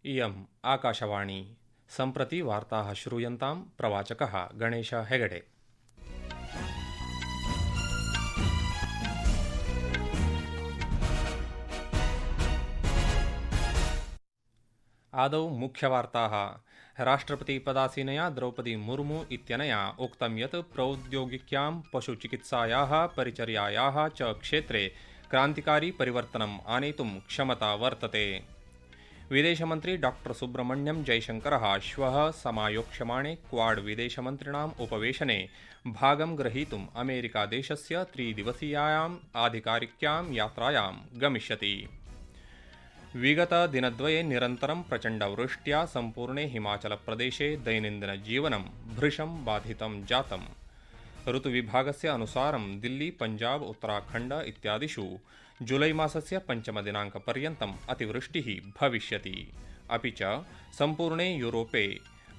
इयम् आकाशवाणी सम्प्रति वार्ताः श्रूयन्तां प्रवाचकः गणेश हेगडे। आदौ मुख्यवार्ताः। राष्ट्रपतिपदासीनया द्रौपदी मुर्मू इत्यनया उक्तं यत् प्रौद्योगिक्यां पशुचिकित्सायाः परिचर्यायाः च क्षेत्रे क्रान्तिकारी परिवर्तनम् आनेतुं क्षमता वर्तते। विदेशमन्त्री डॉ सुब्रह्मण्यम जयशंकरः श्वः समायोक्ष्यमाणे क्वाड विदेशमन्त्रिणाम् उपवेशने भागं ग्रहीतुम् अमेरिकादेशस्य 3-दिवसीयायाम् आधिकारिक्यां यात्रायां गमिष्यति। विगतदिनद्वये निरन्तरं प्रचण्डवृष्ट्या सम्पूर्णे हिमाचलप्रदेशे दैनन्दिनजीवनं भृशं बाधितं जातम्। ऋतुविभागस्य अनुसारं दिल्ली, पंजाब, उत्तराखण्ड इत्यादिषु जुलै मासस्य 5 दिनाङ्कपर्यन्तम् अतिवृष्टिः भविष्यति। अपि च सम्पूर्णे यूरोपे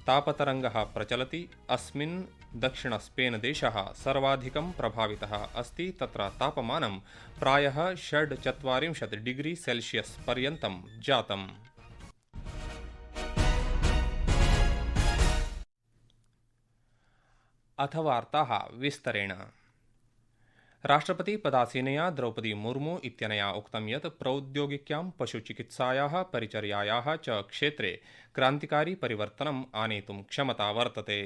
तापतरङ्गः प्रचलति। अस्मिन् दक्षिण स्पेन् देशः सर्वाधिकं प्रभावितः अस्ति। तत्र तापमानं प्रायः 46 डिग्री सेल्सियस् पर्यन्तं जातम्। अथ वार्ताः विस्तरेण। राष्ट्रपतिपदासीनया द्रौपदी मुर्मू इत्यनया उक्तं यत् प्रौद्योगिक्यां पशुचिकित्सायाः परिचर्यायाः च क्षेत्रे क्रान्तिकारी परिवर्तनम् आनेतुं क्षमता वर्तते।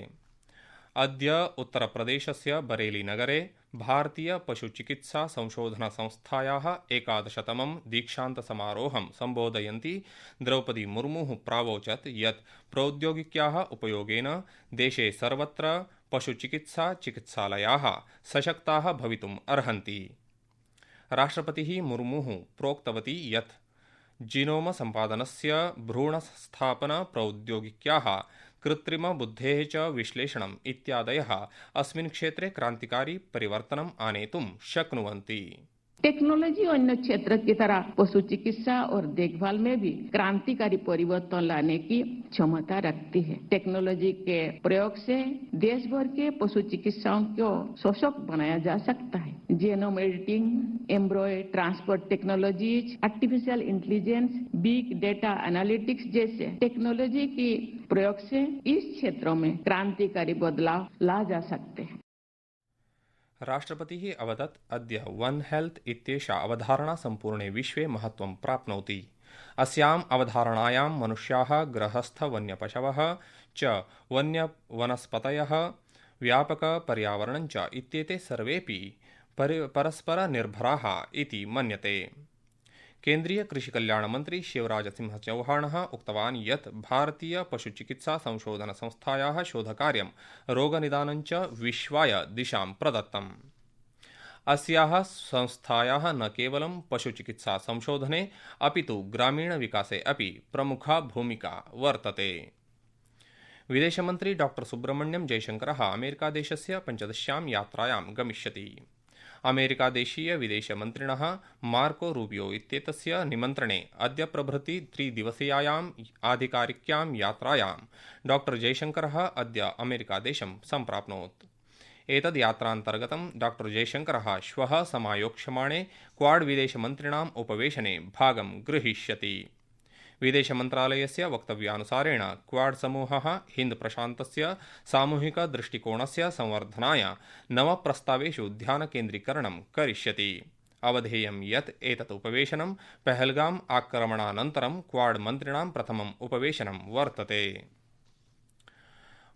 अद्य उत्तरप्रदेशस्य बरेलीनगरे भारतीय पशुचिकित्सा संशोधन संस्थायाः 11तमं दीक्षान्तसमारोहं सम्बोधयन्ती द्रौपदी मुर्मुः प्रावोचत् यत् प्रौद्योगिक्याः उपयोगेन देशे सर्वत्र पशुचिकित्सा चिकित्सालयाः सशक्ताः भवितुम् अर्हन्ति। राष्ट्रपतिः मुर्मुः प्रोक्तवती यत् जीनोम सम्पादनस्य भ्रूणस्थापन प्रौद्योगिक्याः कृत्रिमबुद्धेः च विश्लेषणम् इत्यादयः अस्मिन् क्षेत्रे क्रान्तिकारी परिवर्तनम् आनेतुं शक्नुवन्ति। टेक्नोलॉजी अन्य क्षेत्र की तरह पशु चिकित्सा और देखभाल में भी क्रांतिकारी परिवर्तन लाने की क्षमता रखती है। टेक्नोलॉजी के प्रयोग से देश भर के पशु चिकित्साओं को सशक्त बनाया जा सकता है। Genome editing, embryo transfer technologies, artificial intelligence, big data analytics जैसे टेक्नोलॉजी की प्रयोग से इस क्षेत्रों में क्रांतिकारी बदलाव ला जा सकते हैं। राष्ट्रपतिः अवदत् अद्य वन हेल्थ इत्येषा अवधारणा सम्पूर्णे विश्वे महत्त्वं प्राप्नोति। अस्याम् अवधारणायां मनुष्याः, गृहस्थवन्यपशवः च वन्यवनस्पतयः, व्यापकपर्यावरणं च इत्येते सर्वेपि परस्परनिर्भराः इति मन्यते। केन्द्रीय कृषिकल्याणमन्त्री शिवराज सिंह चौहानः उक्तवान् यत् भारतीय पशुचिकित्सा संशोधन संस्थायाः शोधकार्यं रोगनिदानं च विश्वाय दिशां प्रदत्तम्। अस्याः संस्थायाः न केवलं पशुचिकित्सा संशोधने अपितु ग्रामीणविकासे अपि प्रमुखा भूमिका वर्तते। विदेशमन्त्री डॉ सुब्रह्मण्यम जयशंकरः अमेरिकादेशस्य 15 यात्रायां गमिष्यति। अमेरिकादेशीय विदेशमन्त्रिणः मार्को रूबियो इत्येतस्य निमन्त्रणे अद्य प्रभृति 3-दिवसीयायाम् आधिकारिक्यां यात्रायां डॉ जयशंकरः अद्य अमेरिकादेशं सम्प्राप्नोत्। एतद् यात्रान्तर्गतं डॉ जयशंकरः श्वः समायोक्ष्यमाणे क्वाड विदेशमन्त्रिणाम् उपवेशने भागं गृहीष्यति। विदेशमन्त्रालयस्य वक्तव्यानुसारेण क्वाड समूहः हिंद प्रशान्तस्य सामूहिक दृष्टिकोणस्य संवर्धनाय नवप्रस्तावेषु ध्यानकेन्द्रीकरणं करिष्यति। अवधेयं यत् एतत् उपवेशनं पहलगाम आक्रमणानन्तरं क्वाड मन्त्रिणां प्रथमम् उपवेशनं वर्तते।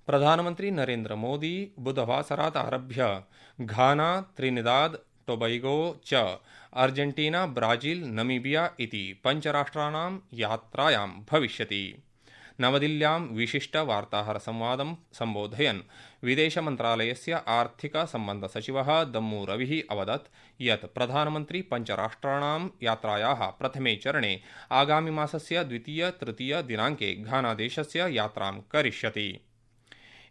प्रधानमन्त्री नरेन्द्र मोदी बुधवासरात् आरभ्य घाना, त्रिनिदाद टोबैगो च अर्जेंटीना, ब्राजील, नमीबिया इति 5 राष्ट्राणां यात्रायां भविष्यति। नवदिल्ल्यां विशिष्टवार्ताहरसंवादं सम्बोधयन् विदेशमन्त्रालयस्य आर्थिकसम्बन्धसचिवः दम्मू रविः अवदत् यत् प्रधानमन्त्री 5 राष्ट्राणां यात्रायाः प्रथमे चरणे आगामि मासस्य 2-3 दिनाङ्के घानादेशस्य यात्रां करिष्यति।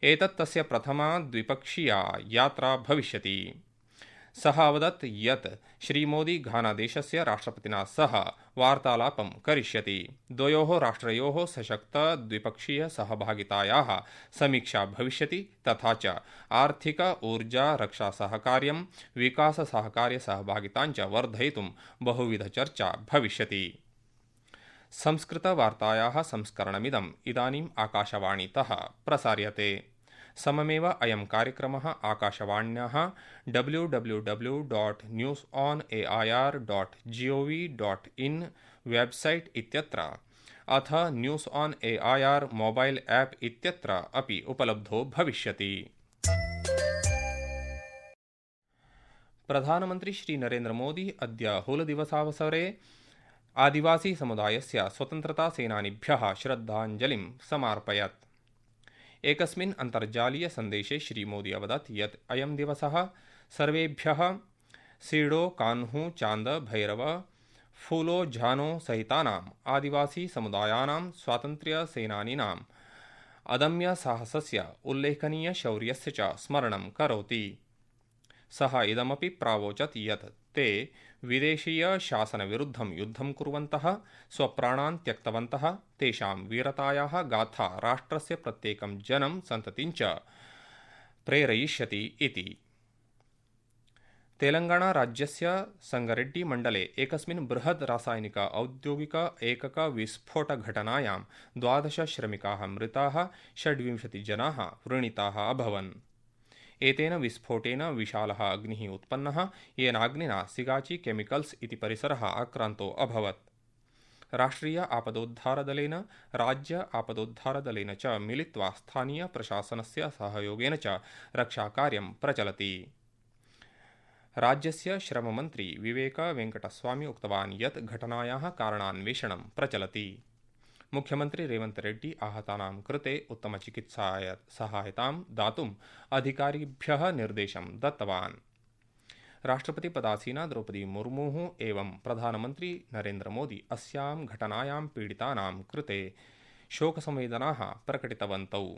एतत् तस्य प्रथमा द्विपक्षीया यात्रा भविष्यति। सः अवदत् यत् श्रीमोदी घानादेशस्य राष्ट्रपतिना सह वार्तालापं करिष्यति। द्वयोः राष्ट्रयोः सशक्त द्विपक्षीय सहभागितायाः समीक्षा भविष्यति तथा च आर्थिक, ऊर्जा, रक्षा सहकार्यं, विकास सहकार्य सहभागितां च वर्धयितुं बहुविध चर्चा भविष्यति। संस्कृतवार्तायाः संस्करणमिदम् इदानीम् आकाशवाणीतः प्रसार्यते। सममेव अयं कार्यक्रमः आकाशवाण्याः www.newsonair.gov.in वेबसाइट इत्यत्र अथ news on AIR mobile app इत्यत्र अपि उपलब्धो भविष्यति। प्रधानमन्त्री श्री नरेन्द्र मोदी अद्य हूलदिवसावसरे आदिवासी समुदायस्य स्वतन्त्रता सेनानिभ्यः श्रद्धाञ्जलिं समार्पयत्। एकस्मिन् अन्तर्जालीय सन्देशे श्रीमोदी अवदत् यत् अयं दिवसः सर्वेभ्यः सीडो कान्हू चान्द भैरव फूलो झानो सहितानाम् आदिवासी समुदायानां स्वातन्त्र्यसेनानीनाम् अदम्य साहसस्य उल्लेखनीय शौर्यस्य च स्मरणं करोति। सः इदमपि प्रावोचत् यत् ते विदेशीयशासनविरुद्धं युद्धं कुर्वन्तः स्वप्राणान् त्यक्तवन्तः तेषां वीरतायाः गाथा राष्ट्रस्य प्रत्येकं जनं सन्ततिं च प्रेरयिष्यति इति। तेलंगाना राज्यस्य संगारेड्डी मण्डले एकस्मिन् बृहद् रासायनिक औद्योगिक एकक विस्फोटघटनायां 12 श्रमिकाः मृताः 26 जनाः व्रणिताः अभवन्। एतेन विस्फोटेन विशालः अग्निः उत्पन्नः येनाग्निना सिगाची केमिकल्स् इति परिसरः आक्रान्तो अभवत्। राष्ट्रिय आपदोद्धारदलेन राज्य आपदोद्धारदलेन च मिलित्वा स्थानीय प्रशासनस्य सहयोगेन च रक्षाकार्यं प्रचलति। राज्यस्य श्रममन्त्री विवेक वेङ्कटस्वामी उक्तवान् यत् घटनायाः कारणान्वेषणं प्रचलति। मुख्यमंत्री रेवंत रेड्डी आहतानां कृते उत्तमचिकित्साय सहायतां दातुम् अधिकारिभ्यः निर्देशं दत्तवान्। राष्ट्रपति पदासीना द्रौपदी मुर्मुः एवं प्रधानमंत्री नरेन्द्र मोदी अस्यां घटनायां पीडितानां कृते शोकसंवेदनाः प्रकटितवन्तौ।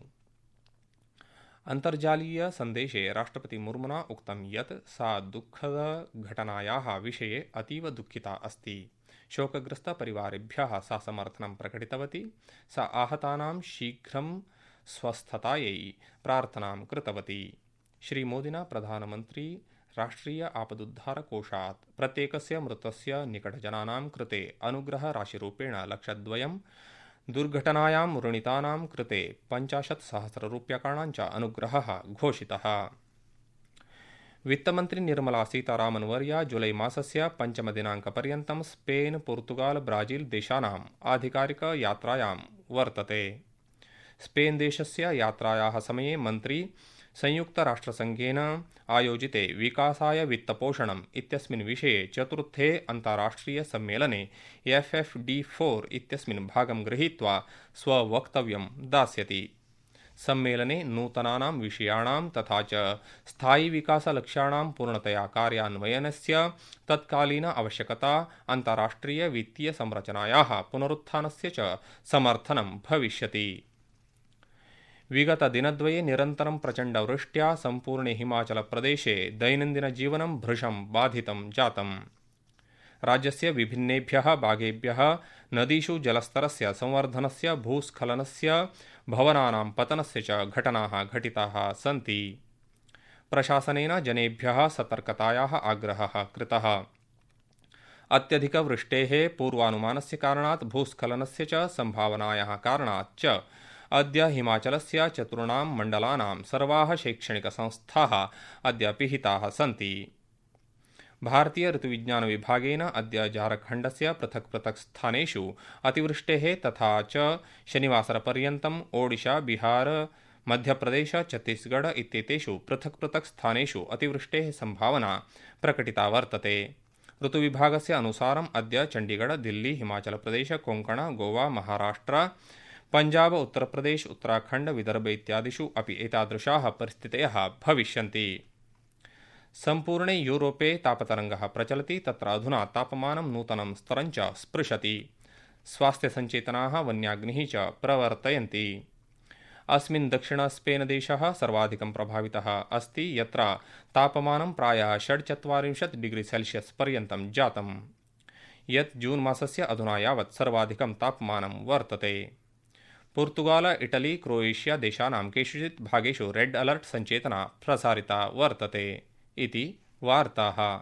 अन्तर्जालीय सन्देशे राष्ट्रपति मुर्मुना उक्तं यत् सा दुःखदघटनायाः विषये अतीव दुःखिता अस्ति। शोकग्रस्त परिवारेभ्यः सा समर्थनं प्रकटितवती। सा आहतानां शीघ्रं स्वस्थतायै प्रार्थनां कृतवती। श्रीमोदिना प्रधानमन्त्री राष्ट्रिय आपदुद्धारकोषात् प्रत्येकस्य मृतस्य निकटजनानां कृते अनुग्रहराशिरूपेण 2,00,000, दुर्घटनायां व्रणितानां कृते 50,000 च अनुग्रहः घोषितः। वित्तमन्त्री निर्मला सीतारामन् वर्या जुलै मासस्य 5 दिनाङ्कपर्यन्तं स्पेन् पोर्तुगाल ब्राजील देशानाम् आधिकारिकयात्रायां वर्तते। स्पेन् देशस्य यात्रायाः समये मन्त्री संयुक्तराष्ट्रसङ्घेन आयोजिते विकासाय वित्तपोषणम् इत्यस्मिन् विषये चतुर्थे अन्ताराष्ट्रियसम्मेलने FFD4 इत्यस्मिन् भागं गृहीत्वा स्ववक्तव्यं दास्यति। सम्मेलने नूतनानां विषयाणां तथा च स्थायि विकासलक्ष्याणां पूर्णतया कार्यान्वयनस्य तत्कालीन आवश्यकता, अन्ताराष्ट्रिय वित्तीय संरचनायाः पुनरुत्थानस्य च समर्थनं भविष्यति। विगतदिनद्वये निरन्तरं प्रचण्डवृष्ट्या सम्पूर्णे हिमाचलप्रदेशे दैनन्दिनजीवनं भृशं बाधितं जातम्। राज्यस्य विभिन्नेभ्यः भागेभ्यः नदीषु जलस्तरस्य संवर्धनस्य, भूस्खलनस्य, भवनानां पतनस्य च घटनाः घटिताः सन्ति। प्रशासनेन जनेभ्यः सतर्कतायाः आग्रहः कृतः। अत्यधिकवृष्टेः पूर्वानुमानस्य कारणात् भूस्खलनस्य च सम्भावनायाः कारणात् च अद्य हिमाचलस्य 4 मण्डलानां सर्वाः शैक्षणिकसंस्थाः अद्य पिहिताः सन्ति। भारतीय ऋतुविज्ञान विभागेन अद्य झारखण्डस्य पृथक् पृथक् स्थानेषु अतिवृष्टेः तथा च शनिवासरपर्यन्तम् ओडिशा, बिहार, मध्यप्रदेश, छत्तीसगढ़ इत्येतेषु पृथक् पृथक् स्थानेषु अतिवृष्टेः सम्भावना प्रकटिता वर्तते। ऋतुविभागस्य अनुसारम् अद्य चण्डीगढ़, दिल्ली, हिमाचलप्रदेश, कोङ्कण, गोवा, महाराष्ट्र, पंजाब, उत्तरप्रदेश, उत्तराखण्ड, विदर्भ इत्यादिषु अपि एतादृशाः परिस्थितयः भविष्यन्ति। सम्पूर्णे यूरोपे तापतरङ्गः प्रचलति। तत्र अधुना तापमानं नूतनं स्तरं च स्पृशति। स्वास्थ्यसञ्चेतनाः वन्याग्निः च प्रवर्तयन्ति। अस्मिन् दक्षिण स्पेन् देशः सर्वाधिकं प्रभावितः अस्ति, यत्र तापमानं प्रायः 46 डिग्री सेल्सियस् पर्यन्तं जातम्, यत् जून् मासस्य अधुना यावत् सर्वाधिकं तापमानं वर्तते। पोर्तुगाल, इटली, क्रोएशिया देशानां केषुचित् भागेषु रेड् अलर्ट् सञ्चेतना प्रसारिता वर्तते इति वार्ताः।